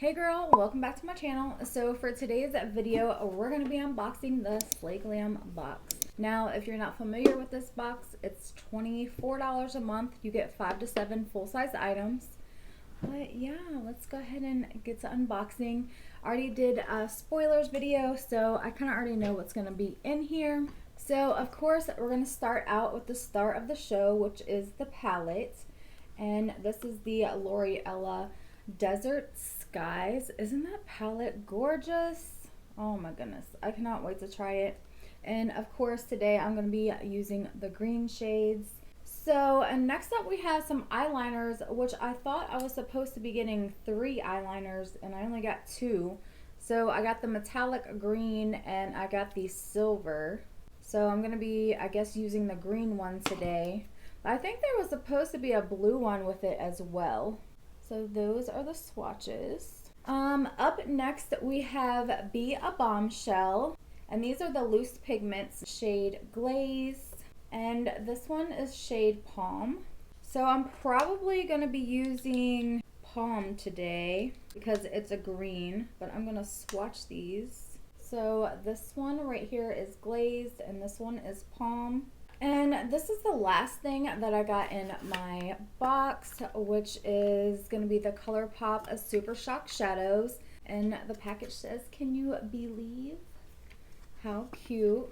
Hey girl, welcome back to my channel. So for today's video, we're going to be unboxing the Slay Glam box. Now, if you're not familiar with this box, it's $24 a month. You get 5 to 7 full-size items. But yeah, let's go ahead and get to unboxing. I already did a spoilers video, so I kind of already know what's going to be in here. So of course, we're going to start out with the star of the show, which is the palette. And this is the L'Oreal Desert Skies. Isn't that palette gorgeous? Oh my goodness, I cannot wait to try it. And of course today I'm going to be using the green shades. So and next up we have some eyeliners, which I thought I was supposed to be getting 3 eyeliners and I only got 2. So I got the metallic green and I got the silver. So I'm going to be, I guess, using the green one today. I think there was supposed to be a blue one with it as well. So those are the swatches. Up next we have Be a Bombshell. And these are the loose pigments, shade Glaze. And this one is shade Palm. So I'm probably going to be using Palm today because it's a green. But I'm going to swatch these. So this one right here is Glazed and this one is Palm. And this is the last thing that I got in my box, which is going to be the ColourPop Super Shock Shadows. And the package says, can you believe how cute?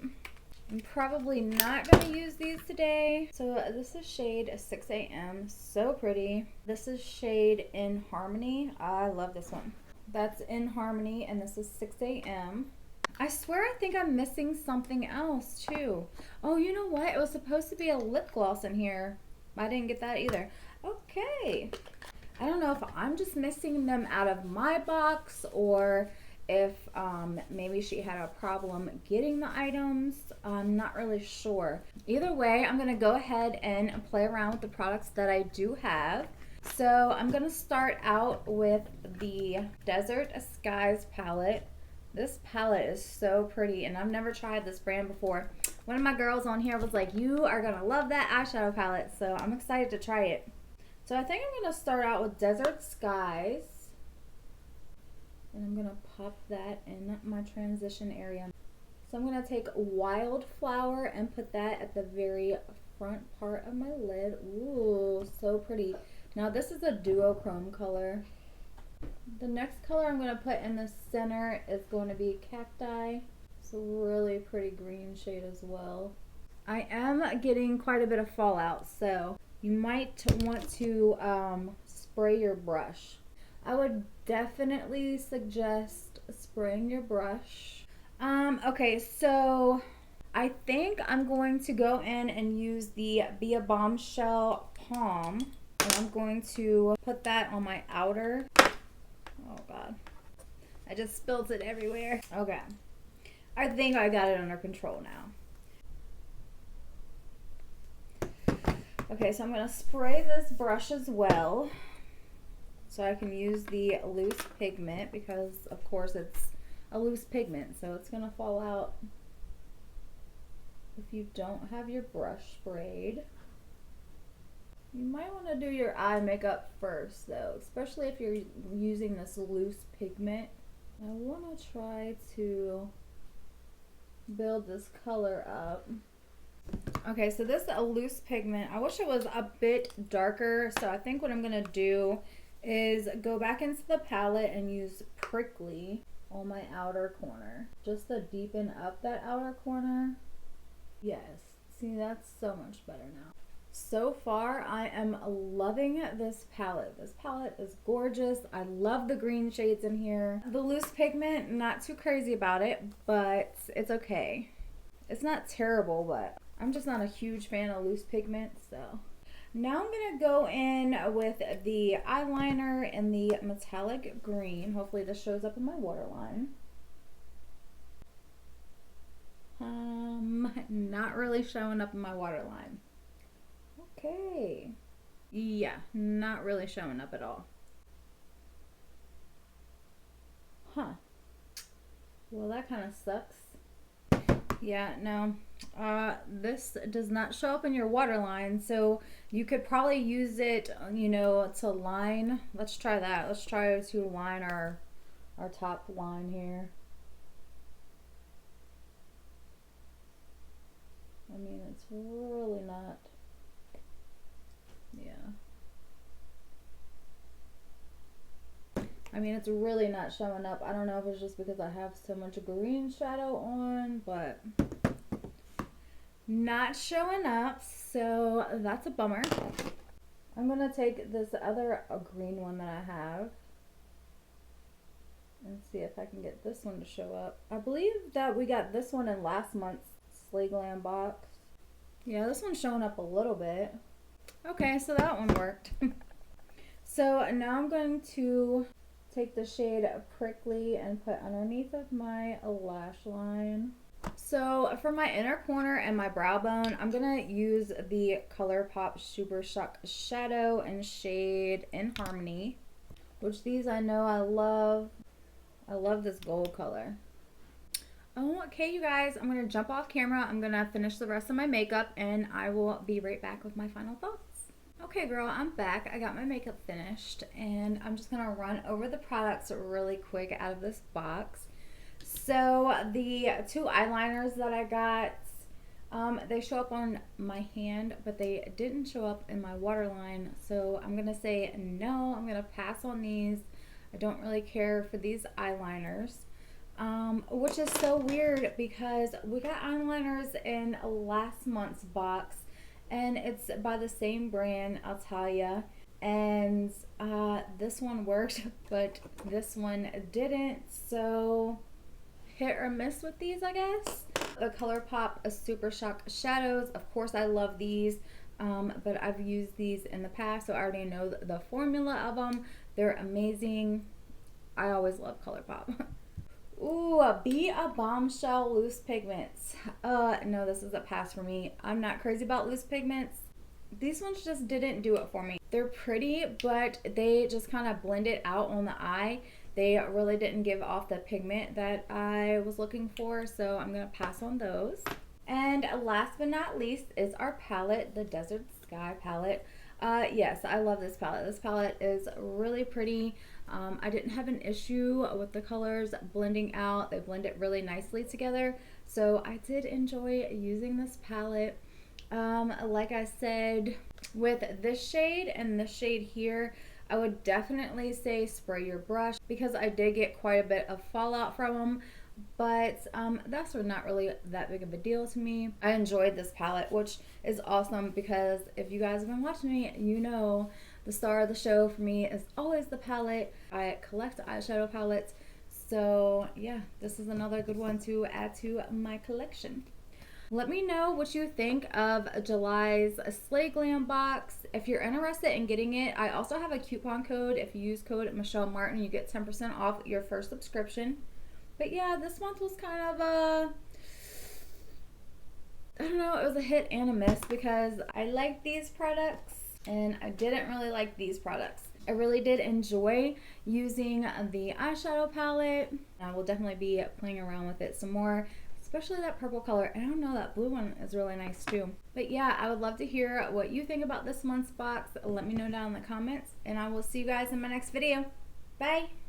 I'm probably not going to use these today. So this is shade 6 a.m. So pretty. This is shade In Harmony. I love this one. That's In Harmony and this is 6 a.m. I swear I think I'm missing something else too. Oh, you know what? It was supposed to be a lip gloss in here. I didn't get that either. Okay. I don't know if I'm just missing them out of my box or if maybe she had a problem getting the items. I'm not really sure. Either way, I'm going to go ahead and play around with the products that I do have. So I'm going to start out with the Desert Skies palette. This palette is so pretty, and I've never tried this brand before. One of my girls on here was like, you are going to love that eyeshadow palette, so I'm excited to try it. So I think I'm going to start out with Desert Skies, and I'm going to pop that in my transition area. So I'm going to take Wildflower and put that at the very front part of my lid. Ooh, so pretty. Now this is a duochrome color. The next color I'm going to put in the center is going to be Cacti. It's a really pretty green shade as well. I am getting quite a bit of fallout, so you might want to spray your brush. I would definitely suggest spraying your brush. Okay, so I think I'm going to go in and use the Be a Bombshell Palm. And I'm going to put that on my outer. Oh God, I just spilled it everywhere. Okay, I think I got it under control now. Okay, so I'm going to spray this brush as well so I can use the loose pigment because of course it's a loose pigment, so it's going to fall out if you don't have your brush sprayed. You might want to do your eye makeup first though, especially if you're using this loose pigment. I want to try to build this color up. Okay, so this is a loose pigment. I wish it was a bit darker, so I think what I'm going to do is go back into the palette and use Prickly on my outer corner, just to deepen up that outer corner. Yes, see, that's so much better now. So far, I am loving this palette. This palette is gorgeous. I love the green shades in here. The loose pigment, not too crazy about it, but it's okay. It's not terrible, but I'm just not a huge fan of loose pigment, so. Now I'm going to go in with the eyeliner in the metallic green. Hopefully this shows up in my waterline. Not really showing up in my waterline. Okay. Yeah, not really showing up at all. Huh. Well, that kind of sucks. Yeah, no. This does not show up in your waterline, so you could probably use it, you know, to line. Let's try that. Let's try to line our top line here. I mean, it's really not. Yeah. I mean, it's really not showing up. I don't know if it's just because I have so much green shadow on, but not showing up, so that's a bummer. I'm gonna take this other green one that I have and see if I can get this one to show up. I believe that we got this one in last month's Slay Glam box. Yeah, this one's showing up a little bit. Okay, so that one worked. So now I'm going to take the shade Prickly and put underneath of my lash line. So for my inner corner and my brow bone, I'm gonna use the ColourPop Super Shock Shadow and shade In Harmony, which these I know I love. I love this gold color. Okay, you guys, I'm gonna jump off camera. I'm gonna finish the rest of my makeup and I will be right back with my final thoughts. Okay, girl, I'm back. I got my makeup finished and I'm just gonna run over the products really quick out of this box. So the two eyeliners that I got, they show up on my hand, but they didn't show up in my waterline. So I'm gonna say no, I'm gonna pass on these. I don't really care for these eyeliners. Which is so weird because we got eyeliners in last month's box and it's by the same brand, I'll tell ya. And this one worked, but this one didn't. So hit or miss with these, I guess. The ColourPop Super Shock Shadows, of course I love these, but I've used these in the past, so I already know the formula of them. They're amazing. I always love ColourPop. Ooh, Be a Bombshell Loose Pigments. No, this is a pass for me. I'm not crazy about loose pigments. These ones just didn't do it for me. They're pretty, but they just kind of blend it out on the eye. They really didn't give off the pigment that I was looking for, so I'm going to pass on those. And last but not least is our palette, the Desert Sky palette. Yes, I love this palette. This palette is really pretty. I didn't have an issue with the colors blending out. They blend it really nicely together. So I did enjoy using this palette. Like I said, with this shade and this shade here, I would definitely say spray your brush because I did get quite a bit of fallout from them. But that's not really that big of a deal to me. I enjoyed this palette, which is awesome because if you guys have been watching me, you know the star of the show for me is always the palette. I collect eyeshadow palettes, so yeah, this is another good one to add to my collection. Let me know what you think of July's Slay Glam box. If you're interested in getting it, I also have a coupon code. If you use code Michelle Martin, you get 10% off your first subscription. But yeah, this month was kind of I don't know, it was a hit and a miss because I liked these products and I didn't really like these products. I really did enjoy using the eyeshadow palette. I will definitely be playing around with it some more, especially that purple color. And I don't know, that blue one is really nice too. But yeah, I would love to hear what you think about this month's box. Let me know down in the comments and I will see you guys in my next video. Bye!